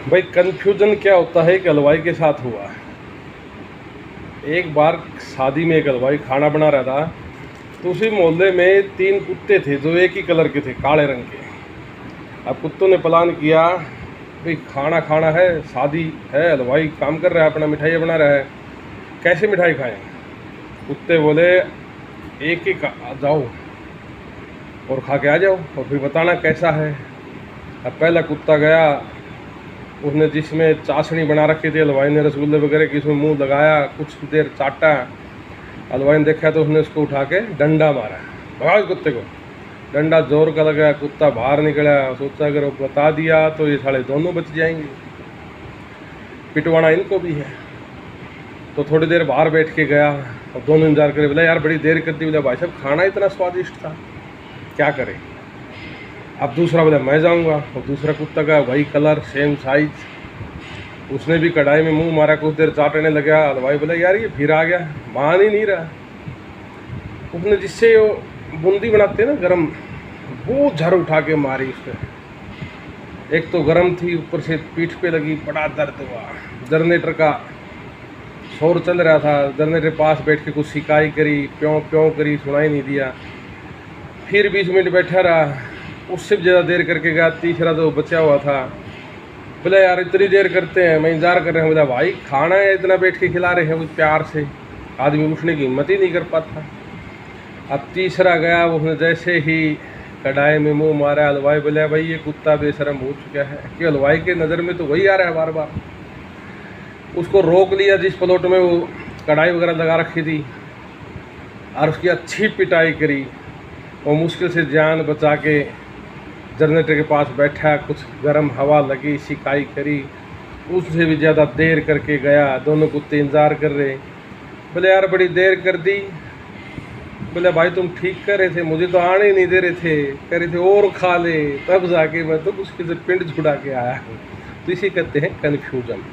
भाई कन्फ्यूज़न क्या होता है कि हलवाई के साथ हुआ है। एक बार शादी में एक हलवाई खाना बना रहा था, तो उसी मोहल्ले में 3 कुत्ते थे जो एक ही कलर के थे, काले रंग के। अब कुत्तों ने प्लान किया, भाई खाना खाना है, शादी है, हलवाई काम कर रहा है, अपना मिठाइयाँ बना रहा है, कैसे मिठाई खाएं। कुत्ते बोले एक एक जाओ और खा के आ जाओ और फिर बताना कैसा है। अब पहला कुत्ता गया, उसने जिसमें चाशनी बना रखी थी हलवाई ने रसगुल्ले वगैरह की, उसमें मुंह लगाया, कुछ देर चाटा। हलवाई ने देखा तो उसने उसको उठा के डंडा मारा, भगाओ कुत्ते को। डंडा जोर का लगा, कुत्ता बाहर निकला। सोचा अगर वो बता दिया तो ये साले दोनों बच जाएंगे, पिटवाना इनको भी है। तो थोड़ी देर बाहर बैठ के गया और दोनों इंतजार करे। बोला यार बड़ी देर कर दी। बोला भाई साहब खाना इतना स्वादिष्ट था, क्या करें। अब दूसरा बोला मैं जाऊंगा, और दूसरा कुत्ता का वही कलर सेम साइज, उसने भी कढ़ाई में मुंह मारा, कुछ देर चाटने लगा। हलवाई बोला यार ये फिर आ गया, मान ही नहीं रहा। उसने जिससे वो बूंदी बनाते हैं ना गरम, वो झर उठा के मारी उसने। एक तो गरम थी, ऊपर से पीठ पे लगी, बड़ा दर्द हुआ। जनरेटर का शोर चल रहा था, जनरेटर के पास बैठ के कुछ सिकाई करी, प्यों प्यों करी, सुनाई नहीं दिया। फिर 20 मिनट बैठा रहा, उससे भी ज़्यादा देर करके गया। तीसरा तो बचा हुआ था। बोला यार इतनी देर करते हैं, मैं इंतजार कर रहे हैं। बोला भाई खाना है, इतना बैठ के खिला रहे हैं वो प्यार से, आदमी उठने की हिम्मत ही नहीं कर पाता। अब तीसरा गया, उसने जैसे ही कढ़ाई में मुंह मारा, हलवाई बोला भाई ये कुत्ता बेशरम हो चुका है, कि हलवाई के नज़र में तो वही आ रहा है बार बार। उसको रोक लिया जिस प्लेट में वो कढ़ाई वगैरह लगा रखी थी, और उसकी अच्छी पिटाई करी। वो मुश्किल से जान बचा के जनरेटर के पास बैठा, कुछ गर्म हवा लगी, सिकाई करी, उससे भी ज़्यादा देर करके गया। दोनों कुत्ते इंतज़ार कर रहे। बोले यार बड़ी देर कर दी। बोले भाई तुम ठीक कर रहे थे, मुझे तो आने ही नहीं दे रहे थे, कह रहे थे और खा ले, तब जाके मैं तो मुश्किल से पिंड छुड़ा के आया हूँ। तो इसी कहते हैं कन्फ्यूजन।